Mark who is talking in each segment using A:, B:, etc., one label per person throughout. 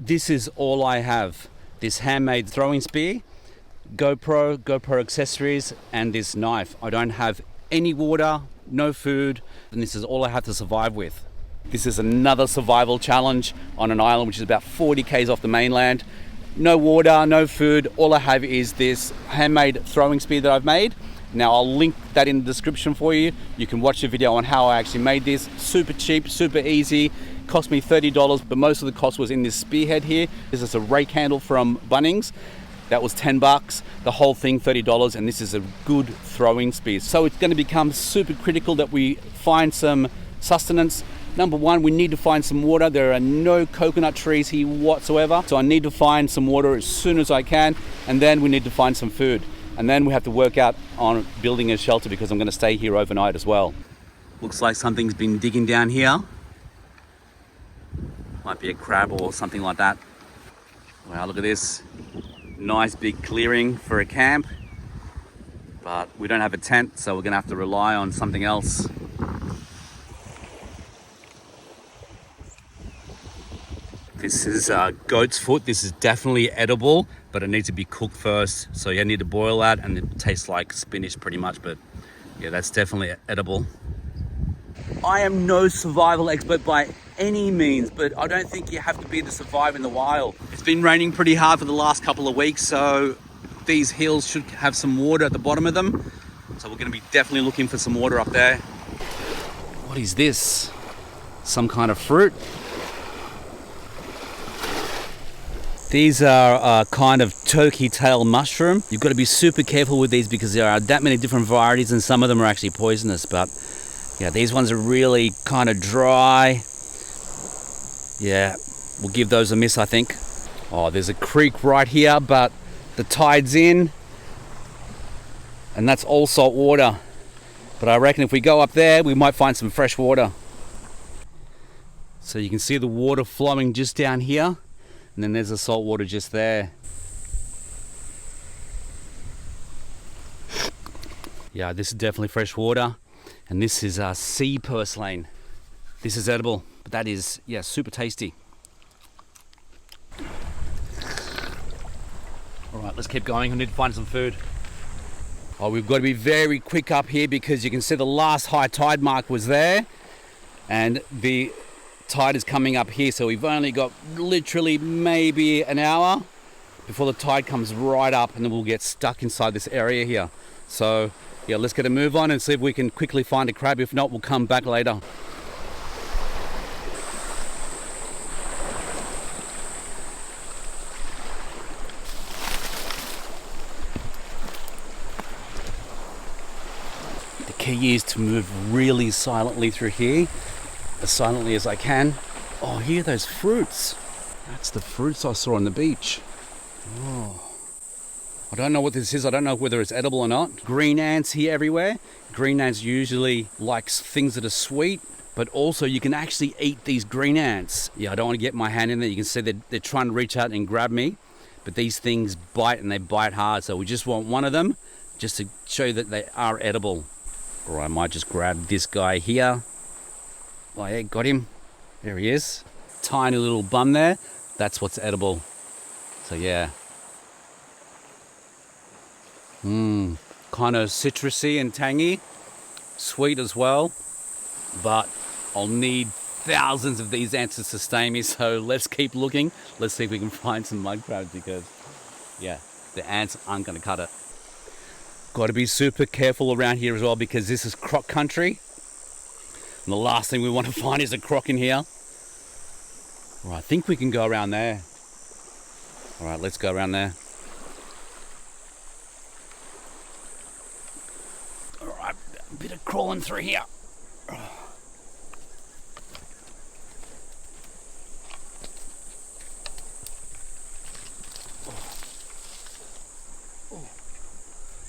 A: this is all I have. This handmade throwing spear, GoPro accessories, and this knife. I don't have any water, no food, and this is all I have to survive with. This is another survival challenge on an island which is about 40 k's off the mainland. No water, no food. All I have is this handmade throwing spear that I've made. Now I'll link that in the description for you. You can watch the video on how I actually made this. Super cheap, super easy. Cost me $30, but most of the cost was in this spearhead here. This is a rake handle from Bunnings. That was $10. The whole thing $30, and this is a good throwing spear. So it's going to become super critical that we find some sustenance. Number one, we need to find some water. There are no coconut trees here whatsoever. So I need to find some water as soon as I can. And then we need to find some food. And then we have to work out on building a shelter because I'm going to stay here overnight as well. Looks like something's been digging down here. Might be a crab or something like that. Wow, look at this. Nice big clearing for a camp. But we don't have a tent, so we're going to have to rely on something else. This is goat's foot. This is definitely edible, but it needs to be cooked first. So you need to boil that, and it tastes like spinach pretty much, but yeah, that's definitely edible. I am no survival expert by any means, but I don't think you have to be to survive in the wild. It's been raining pretty hard for the last couple of weeks, so these hills should have some water at the bottom of them. So we're going to be definitely looking for some water up there. What is this? Some kind of fruit? These are a kind of turkey tail mushroom. You've got to be super careful with these because there are that many different varieties, and some of them are actually poisonous, but yeah, these ones are really kind of dry. Yeah, we'll give those a miss, I think. Oh, there's a creek right here, but the tide's in, and that's all salt water. But I reckon if we go up there, we might find some fresh water. So you can see the water flowing just down here, and then there's the salt water just there. Yeah, this is definitely fresh water. And this is sea purslane. This is edible, but that is, yeah, super tasty. All right, let's keep going. We need to find some food. Oh, we've got to be very quick up here because you can see the last high tide mark was there, and the tide is coming up here. So we've only got literally maybe an hour before the tide comes right up, and then we'll get stuck inside this area here. So yeah, let's get a move on and see if we can quickly find a crab. If not, we'll come back later. The key is to move really silently through here, as silently as I can. Oh, here are those fruits. That's the fruits I saw on the beach. Oh. I don't know what this is. I don't know whether it's edible or not. Green ants here everywhere. Green ants usually like things that are sweet, but also you can actually eat these green ants. Yeah, I don't want to get my hand in there. You can see that they're trying to reach out and grab me, but these things bite, and they bite hard. So we just want one of them just to show you that they are edible. Or I might just grab this guy here. Oh yeah, got him. There he is. Tiny little bum there. That's what's edible. So yeah. Kind of citrusy and tangy, sweet as well, but I'll need thousands of these ants to sustain me, so let's keep looking. Let's see if we can find some mud crabs because, yeah, the ants aren't going to cut it. Got to be super careful around here as well because this is croc country, and the last thing we want to find is a croc in here. All right, I think we can go around there. All right, let's go around there. A bit of crawling through here.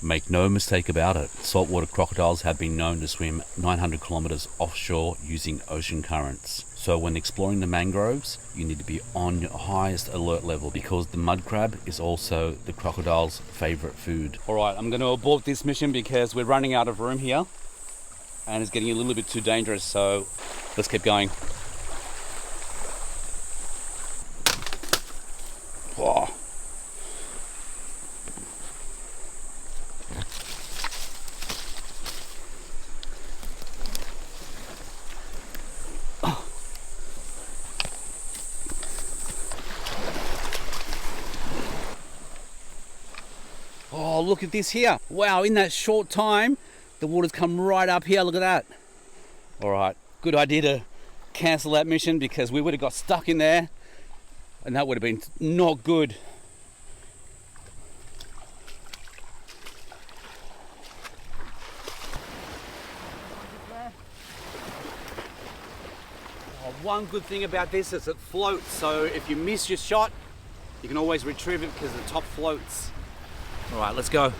A: Make no mistake about it, saltwater crocodiles have been known to swim 900 kilometers offshore using ocean currents. So when exploring the mangroves, you need to be on your highest alert level because the mud crab is also the crocodile's favorite food. All right, I'm going to abort this mission because we're running out of room here and it's getting a little bit too dangerous. So let's keep going. Oh, look at this here. Wow, in that short time, the water's come right up here. Look at that. All right, good idea to cancel that mission because we would have got stuck in there and that would have been not good. One good thing about this is it floats, so if you miss your shot, you can always retrieve it because the top floats. All right, let's go.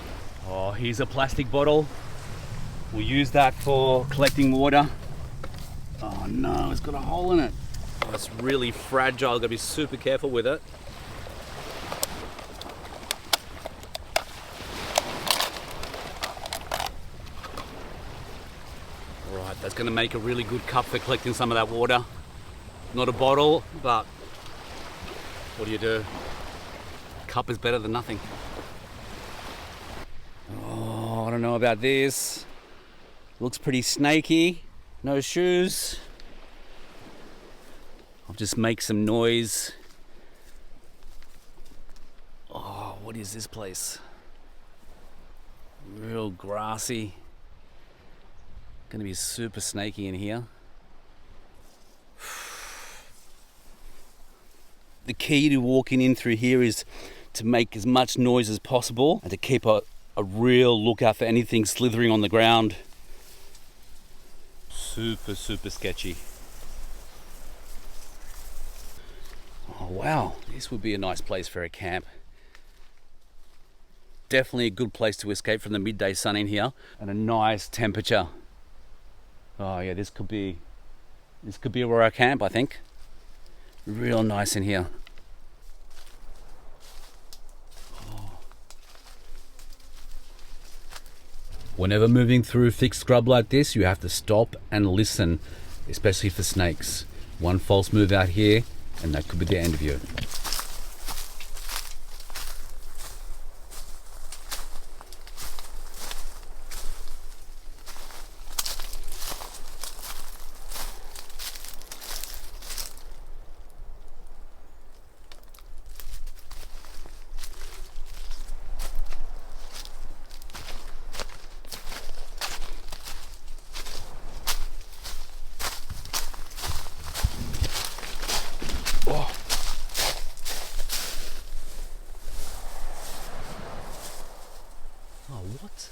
A: Oh, here's a plastic bottle. We'll use that for collecting water. Oh no, it's got a hole in it. Oh, it's really fragile, gotta be super careful with it. All right, that's gonna make a really good cup for collecting some of that water. Not a bottle, but what do? Cup is better than nothing. Oh, I don't know about this. Looks pretty snaky. No shoes. I'll just make some noise. Oh, what is this place? Real grassy. Gonna be super snaky in here. The key to walking in through here is to make as much noise as possible and to keep a real lookout for anything slithering on the ground. Super sketchy. Oh wow, this would be a nice place for a camp. Definitely a good place to escape from the midday sun in here and a nice temperature. Oh yeah, this could be where I camp, I think. Real nice in here. Whenever moving through thick scrub like this, you have to stop and listen, especially for snakes. One false move out here and that could be the end of you. What?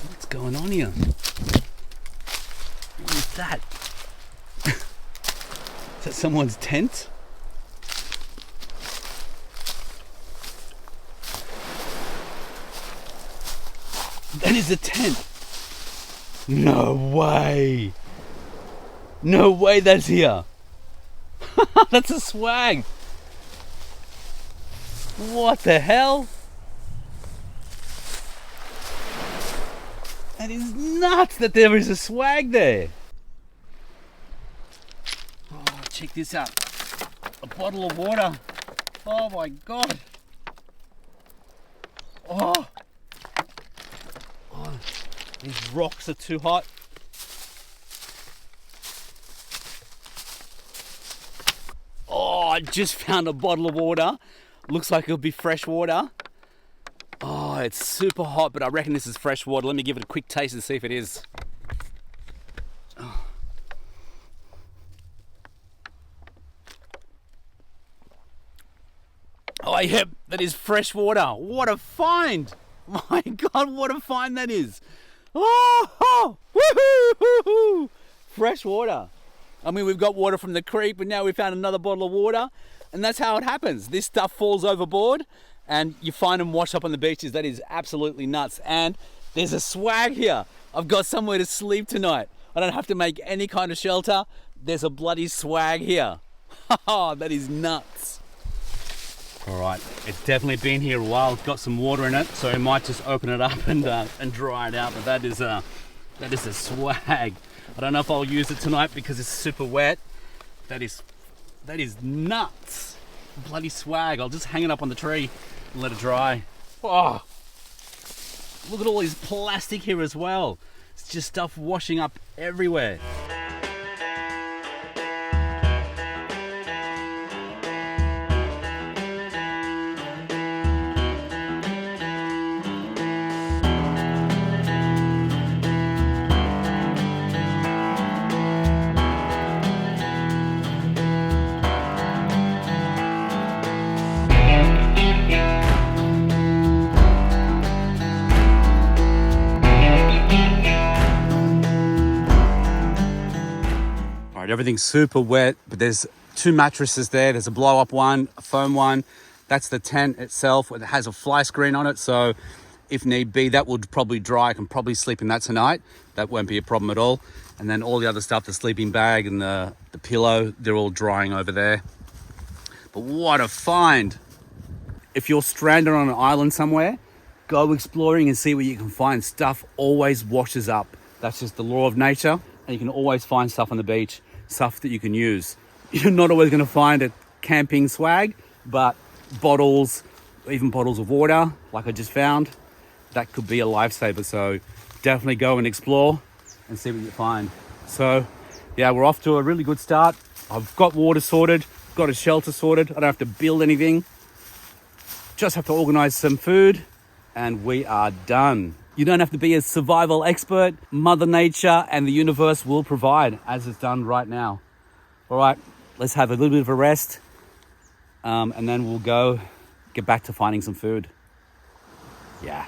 A: What's going on here? What is that? Is that someone's tent? That is a tent. No way. No way that's here. That's a swag. What the hell? That is nuts that there is a swag there. Oh, check this out. A bottle of water. Oh my God. Oh, these rocks are too hot. I just found a bottle of water. Looks like it'll be fresh water. Oh, it's super hot, but I reckon this is fresh water. Let me give it a quick taste and see if it is. Oh, yep, that is fresh water. What a find. My God, what a find that is. Oh, woohoo, fresh water. I mean, we've got water from the creek, but now we found another bottle of water, and that's how it happens. This stuff falls overboard, and you find them washed up on the beaches. That is absolutely nuts. And there's a swag here. I've got somewhere to sleep tonight. I don't have to make any kind of shelter. There's a bloody swag here. That is nuts. All right, it's definitely been here a while. It's got some water in it, so I might just open it up and dry it out. But that is a swag. I don't know if I'll use it tonight because it's super wet. That is nuts. Bloody swag. I'll just hang it up on the tree and let it dry. Oh, look at all this plastic here as well. It's just stuff washing up everywhere. right, everything's super wet, but there's 2 mattresses there. There's a blow-up one, a foam one. That's the tent itself. It has a fly screen on it, so if need be, that would probably dry. I can probably sleep in that tonight. That won't be a problem at all. And then all the other stuff, the sleeping bag and the pillow, they're all drying over there. But what a find. If you're stranded on an island somewhere, go exploring and see what you can find. Stuff always washes up. That's just the law of nature. And you can always find stuff on the beach, stuff that you can use. You're not always going to find a camping swag, but bottles, even bottles of water, like I just found, that could be a lifesaver. So definitely go and explore and see what you find. So yeah, we're off to a really good start. I've got water sorted, got a shelter sorted. I don't have to build anything. Just have to organize some food and we are done. You don't have to be a survival expert. Mother Nature and the universe will provide, as it's done right now. All right, let's have a little bit of a rest and then we'll go get back to finding some food. Yeah.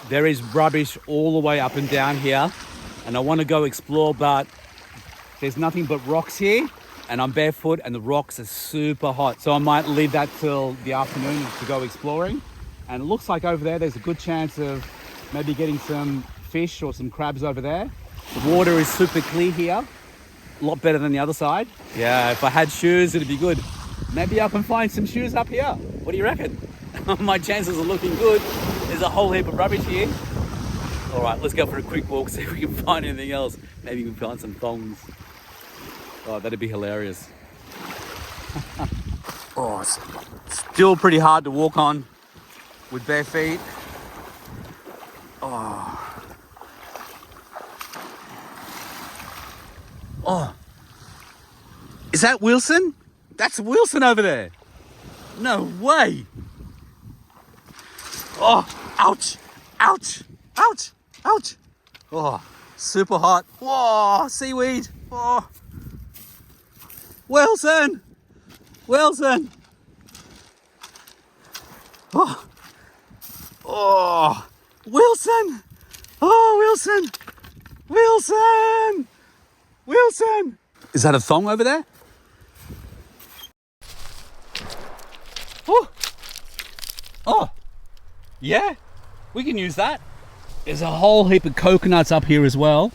A: There is rubbish all the way up and down here, and I want to go explore, but there's nothing but rocks here, and I'm barefoot, and the rocks are super hot. So I might leave that till the afternoon to go exploring. And it looks like over there's a good chance of maybe getting some fish or some crabs over there. The water is super clear here, a lot better than the other side. Yeah, if I had shoes, it'd be good. Maybe I can find some shoes up here. What do you reckon? My chances are looking good. There's a whole heap of rubbish here. All right, let's go for a quick walk, see if we can find anything else. Maybe we can find some thongs. Oh, that'd be hilarious. Oh, it's still pretty hard to walk on with bare feet. Oh. Oh. Is that Wilson? That's Wilson over there. No way. Oh, ouch, ouch, ouch, ouch. Oh, super hot. Whoa, seaweed. Oh. Wilson, Wilson. Oh, oh, Wilson. Oh, Wilson, Wilson, Wilson. Is that a thong over there? Oh, oh. Yeah, we can use that. There's a whole heap of coconuts up here as well,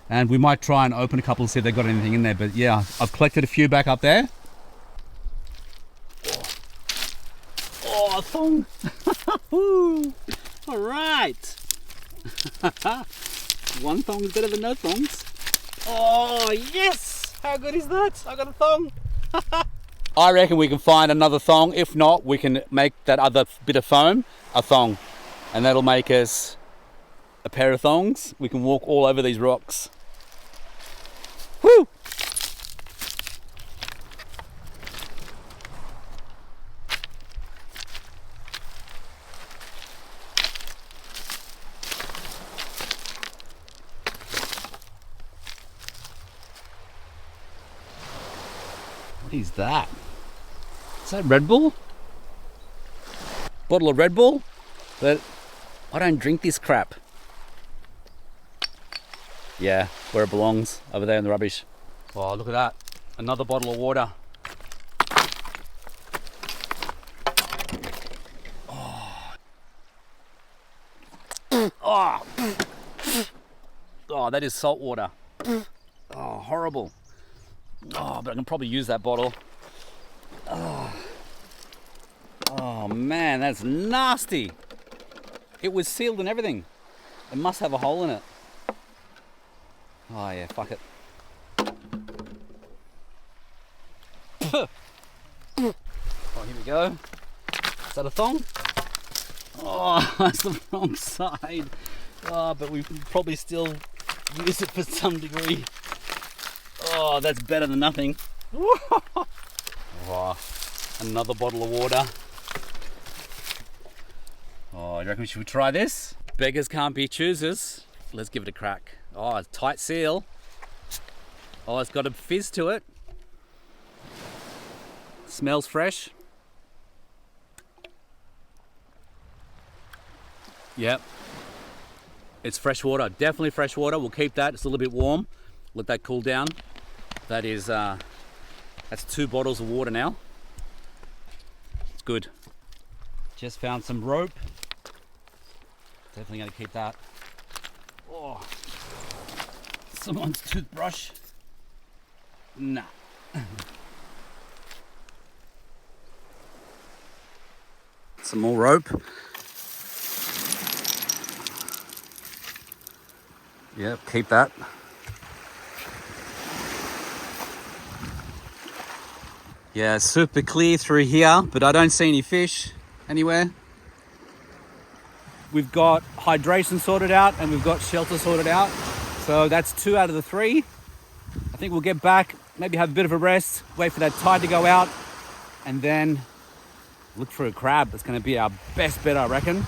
A: and we might try and open a couple and see if they've got anything in there. But yeah, I've collected a few back up there. Oh, a thong. All right. One thong is better than no thongs. Oh, yes. How good is that? I got a thong. I reckon we can find another thong. If not, we can make that other bit of foam a thong, and that'll make us a pair of thongs. We can walk all over these rocks. Woo! What is that? Is that Red Bull? Bottle of Red Bull? But I don't drink this crap. Yeah, where it belongs, over there in the rubbish. Oh, look at that. Another bottle of water. Oh, oh. Oh, that is salt water. Oh, horrible. Oh, but I can probably use that bottle. Oh. Oh man, that's nasty. It was sealed and everything. It must have a hole in it. Oh yeah, fuck it. Oh, here we go. Is that a thong? Oh, that's the wrong side. Oh, but we can probably still use it for some degree. Oh, that's better than nothing. Oh, another bottle of water. Oh, do you reckon we should try this? Beggars can't be choosers. Let's give it a crack. Oh, it's tight seal. Oh, it's got a fizz to it. Smells fresh. Yep. It's fresh water, definitely fresh water. We'll keep that, it's a little bit warm. Let that cool down. That is, that's 2 bottles of water now. It's good. Just found some rope. Definitely gonna keep that. Oh, someone's toothbrush. Nah. Some more rope. Yeah, keep that. Yeah, super clear through here, but I don't see any fish anywhere. We've got hydration sorted out and we've got shelter sorted out. So that's 2 out of the 3. I think we'll get back, maybe have a bit of a rest, wait for that tide to go out, and then look for a crab. That's going to be our best bet, I reckon.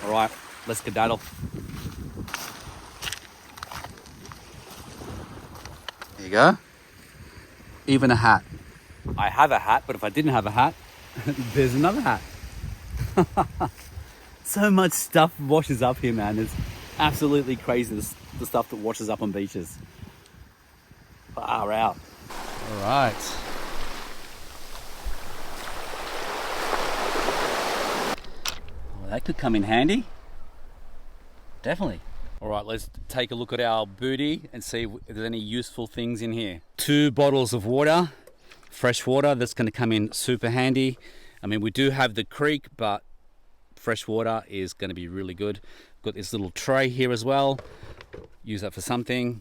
A: All right, let's skedaddle. There you go. Even a hat. I have a hat, but if I didn't have a hat, there's another hat. So much stuff washes up here, man. It's absolutely crazy, the stuff that washes up on beaches. Far out. All right. Well, that could come in handy. Definitely. All right, let's take a look at our booty and see if there's any useful things in here. 2 bottles of water, fresh water. That's going to come in super handy. I mean, we do have the creek, but fresh water is going to be really good. Got this little tray here as well. Use that for something.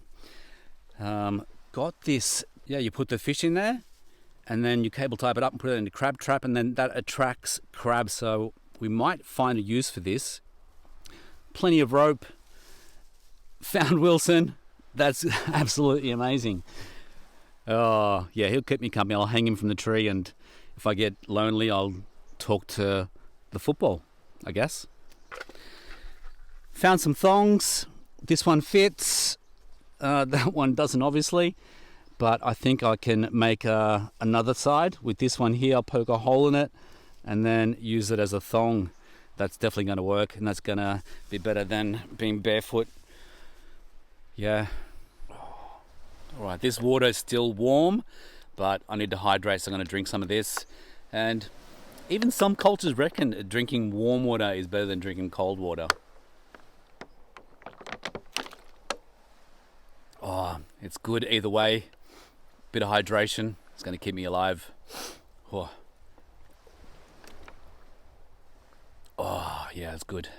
A: Got this, yeah, you put the fish in there and then you cable type it up and put it in the crab trap, and then that attracts crabs. So we might find a use for this. Plenty of rope. Found Wilson. That's absolutely amazing. Oh, yeah, he'll keep me company. I'll hang him from the tree, and if I get lonely, I'll talk to the football, I guess. Found some thongs. This one fits. That one doesn't, obviously, but I think I can make another side with this one here. I'll poke a hole in it and then use it as a thong. That's definitely going to work, and that's going to be better than being barefoot. Yeah. All right, this water is still warm, but I need to hydrate, so I'm going to drink some of this. And even some cultures reckon drinking warm water is better than drinking cold water. Oh, it's good either way. Bit of hydration, it's going to keep me alive. Oh, yeah, it's good.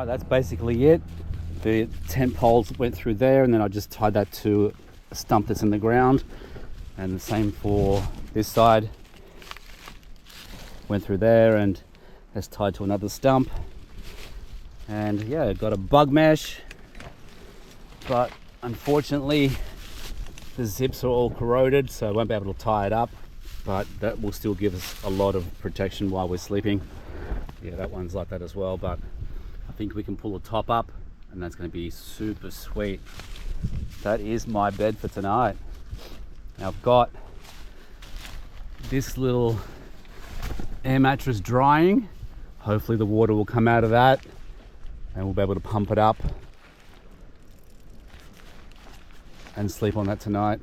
A: That's basically it. The tent poles went through there, and then I just tied that to a stump that's in the ground, and the same for this side. Went through there and that's tied to another stump. And yeah, got a bug mesh, but unfortunately the zips are all corroded, so I won't be able to tie it up, but that will still give us a lot of protection while we're sleeping. Yeah, that one's like that as well, but I think we can pull the top up and that's going to be super sweet. That is my bed for tonight. Now I've got this little air mattress drying. Hopefully the water will come out of that and we'll be able to pump it up and sleep on that tonight.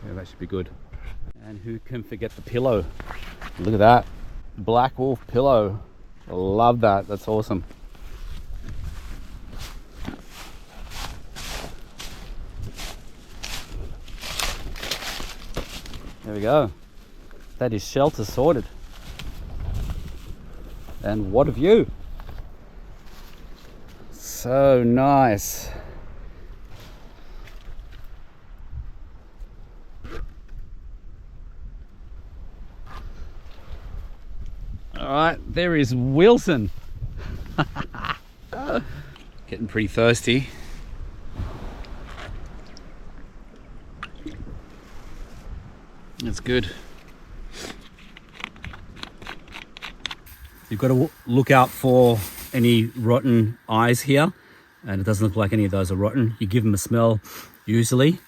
A: Yeah, that should be good. And who can forget the pillow? Look at that, Black Wolf pillow. I love that, that's awesome. There we go. That is shelter sorted. And what a view. So nice. All right, there is Wilson. Getting pretty thirsty. That's good. You've got to look out for any rotten eyes here, and it doesn't look like any of those are rotten. You give them a smell usually,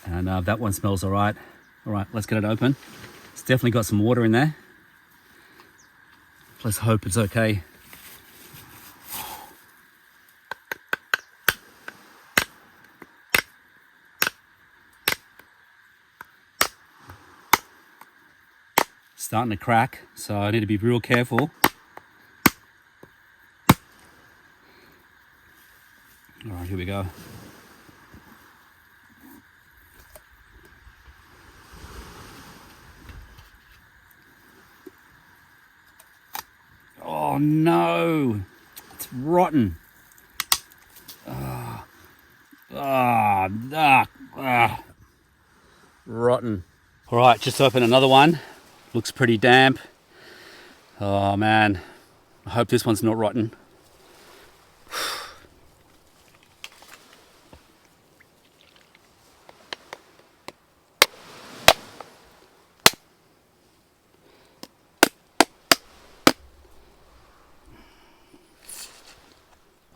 A: and that one smells all right. All right, let's get it open. It's definitely got some water in there. Let's hope it's okay. Starting to crack, so I need to be real careful. All right, here we go. Oh no, it's rotten. Rotten. All right, just open another one. Looks pretty damp. Oh man, I hope this one's not rotten.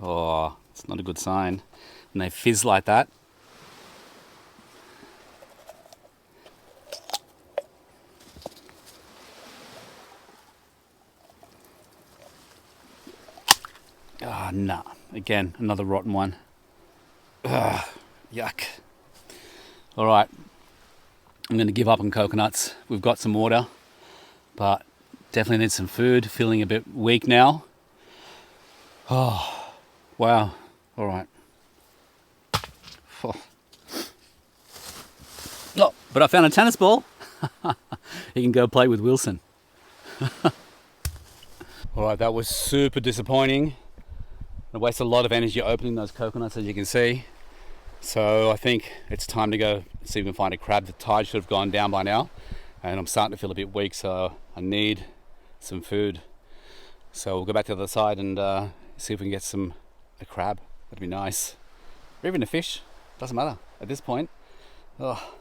A: Oh, it's not a good sign when they fizz like that. Ah, nah. Again, another rotten one. Ugh, yuck. All right. I'm going to give up on coconuts. We've got some water, but definitely need some food. Feeling a bit weak now. Oh, wow. All right. Oh, but I found a tennis ball. You can go play with Wilson. All right, that was super disappointing. I wasted a lot of energy opening those coconuts, as you can see. So I think it's time to go see if we can find a crab. The tide should have gone down by now, and I'm starting to feel a bit weak, so I need some food. So we'll go back to the other side and see if we can get a crab. That'd be nice. Or even a fish. Doesn't matter at this point. Oh,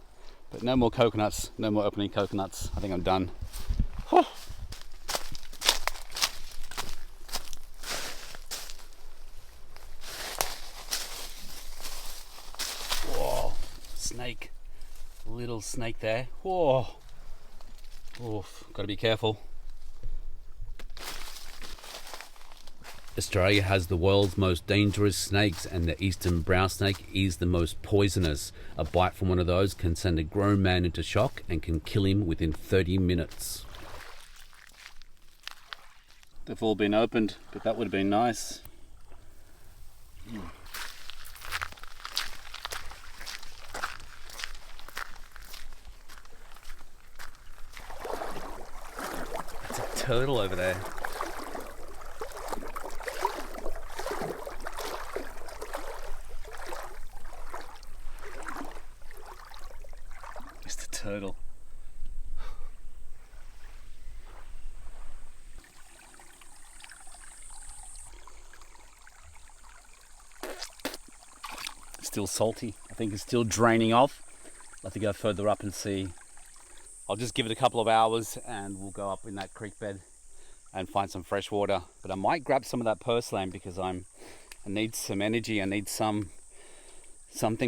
A: but no more coconuts. No more opening coconuts. I think I'm done. Oh. Snake, little snake there. Whoa. Oof, gotta be careful. Australia has the world's most dangerous snakes, and the eastern brown snake is the most poisonous. A bite from one of those can send a grown man into shock and can kill him within 30 minutes. They've all been opened, but that would have been nice. Turtle over there. Just a turtle. Still salty. I think it's still draining off. I'll have to go further up and see. I'll just give it a couple of hours and we'll go up in that creek bed and find some fresh water. But I might grab some of that purslane because I need some energy. I need something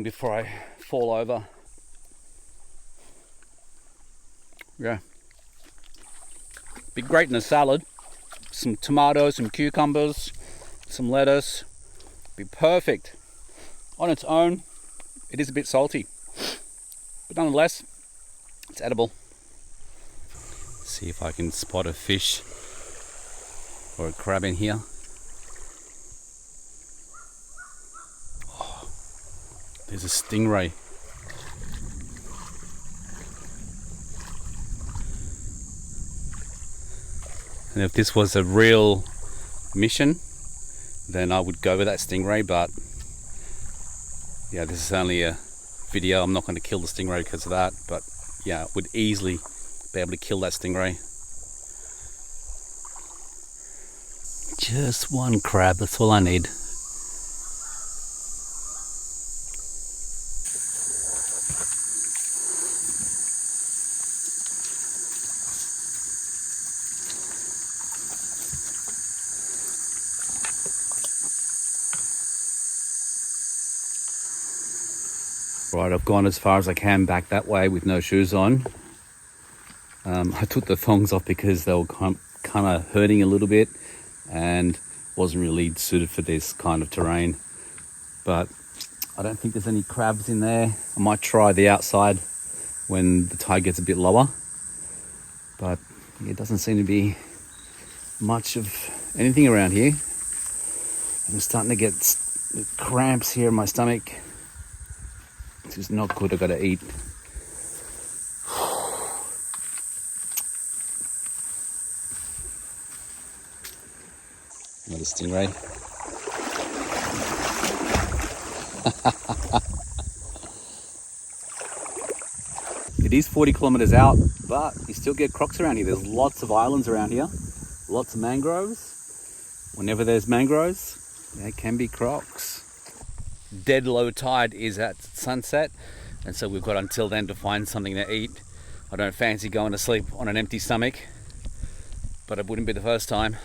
A: before I fall over. Yeah. Be great in a salad. Some tomatoes, some cucumbers, some lettuce. Be perfect. On its own, it is a bit salty. But nonetheless, it's edible. See if I can spot a fish or a crab in here. Oh, there's a stingray. And if this was a real mission, then I would go with that stingray, but yeah, this is only a video. I'm not going to kill the stingray because of that, but yeah, I would easily be able to kill that stingray. Just one crab, that's all I need. Right, I've gone as far as I can back that way with no shoes on. I took the thongs off because they were kind of hurting a little bit and wasn't really suited for this kind of terrain. But I don't think there's any crabs in there. I might try the outside when the tide gets a bit lower. But it doesn't seem to be much of anything around here. I'm starting to get cramps here in my stomach. This is not good, I've got to eat. Another stingray. It is 40 kilometers out, but you still get crocs around here. There's lots of islands around here, lots of mangroves. Whenever there's mangroves, there can be crocs. Dead low tide is at sunset, and so we've got until then to find something to eat. I don't fancy going to sleep on an empty stomach, but it wouldn't be the first time.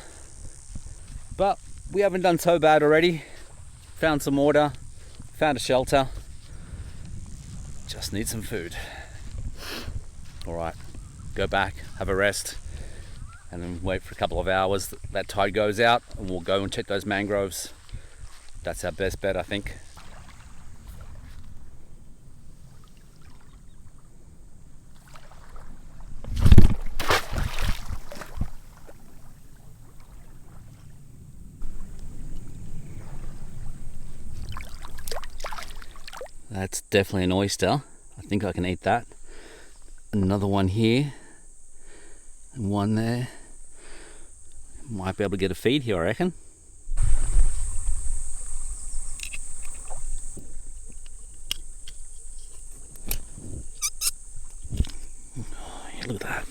A: But we haven't done so bad already. Found some water, found a shelter. Just need some food. All right, go back, have a rest, and then wait for a couple of hours. That tide goes out and we'll go and check those mangroves. That's our best bet, I think. That's definitely an oyster. I think I can eat that. Another one here, and one there. Might be able to get a feed here, I reckon. Oh, yeah, look at that.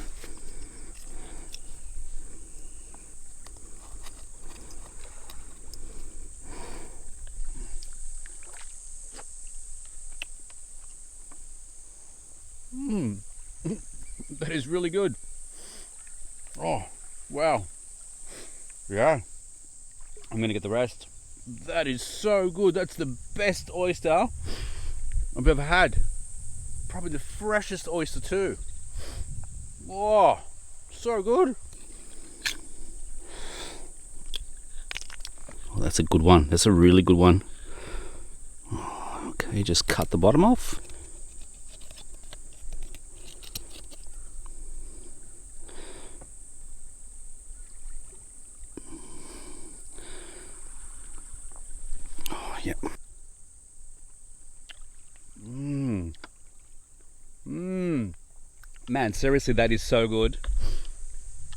A: That is really good. Oh, wow. Yeah. I'm gonna get the rest. That is so good. That's the best oyster I've ever had. Probably the freshest oyster too. Oh, so good. Oh, that's a good one. That's a really good one. Oh, okay, just cut the bottom off. Yep. Man, seriously, that is so good.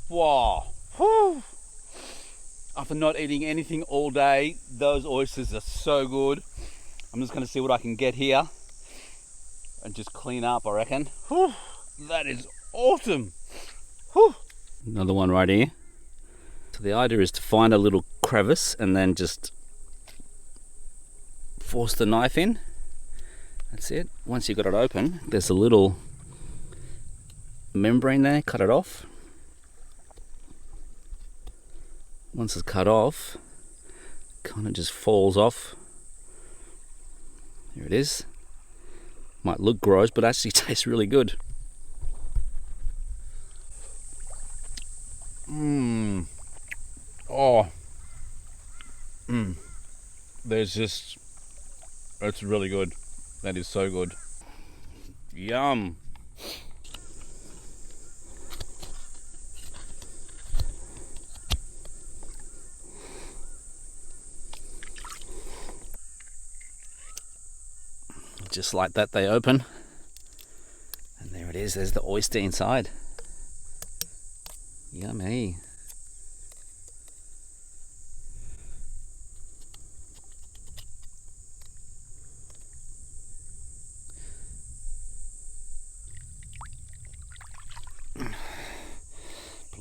A: Wow. Whew. After not eating anything all day, those oysters are so good. I'm just going to see what I can get here and just clean up, I reckon. Whew. That is awesome. Whew. Another one right here. So the idea is to find a little crevice and then just force the knife in. That's it. Once you've got it open, there's a little membrane there. Cut it off. Once it's cut off, kind of just falls off. Here it is. Might look gross, but actually tastes really good. Oh. There's just, it's really good. That is so good. Yum. Just like that, they open. And there it is, there's the oyster inside. Yummy.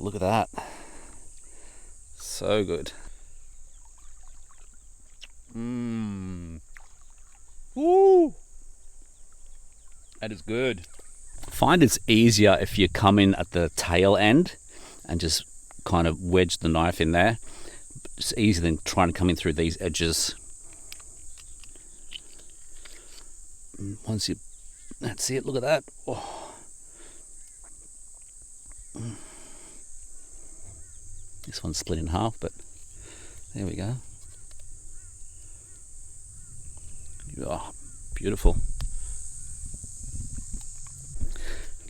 A: look at that. So good. Woo! That is good. I find it's easier if you come in at the tail end and just kind of wedge the knife in there. It's easier than trying to come in through these edges. Once you, that's it, look at that. Oh. This one's split in half, but there we go. Oh, beautiful.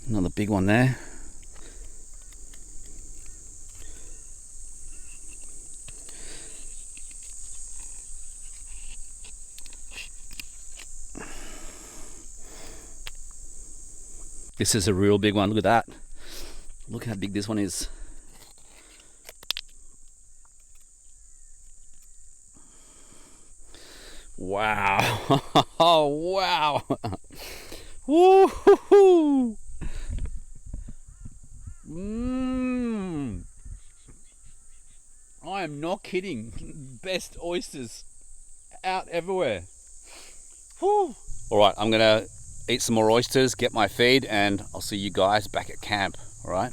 A: Another big one there. This is a real big one. Look at that. Look how big this one is. Wow. Oh, wow. Woo-hoo-hoo. I am not kidding. Best oysters out everywhere. Woo. All right, I'm gonna eat some more oysters, get my feed, and I'll see you guys back at camp. All right.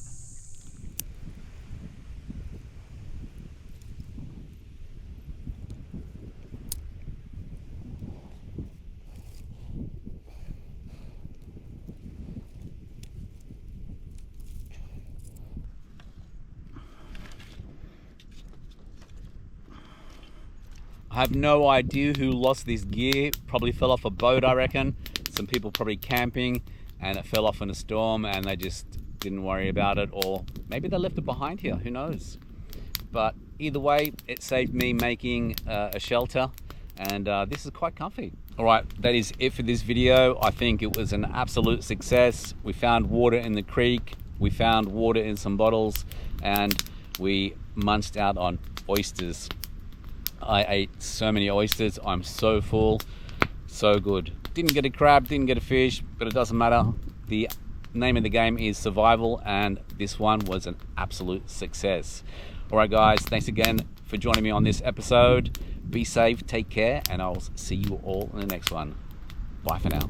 A: I have no idea who lost this gear. Probably fell off a boat, I reckon. Some people probably camping and it fell off in a storm and they just didn't worry about it, or maybe they left it behind here, who knows. But either way, it saved me making a shelter, and this is quite comfy. All right, that is it for this video. I think it was an absolute success. We found water in the creek, we found water in some bottles, and we munched out on oysters. I ate so many oysters. I'm so full. So good. Didn't get a crab, didn't get a fish, but it doesn't matter. The name of the game is survival, and this one was an absolute success. All right, guys, thanks again for joining me on this episode. Be safe, take care, and I'll see you all in the next one. Bye for now.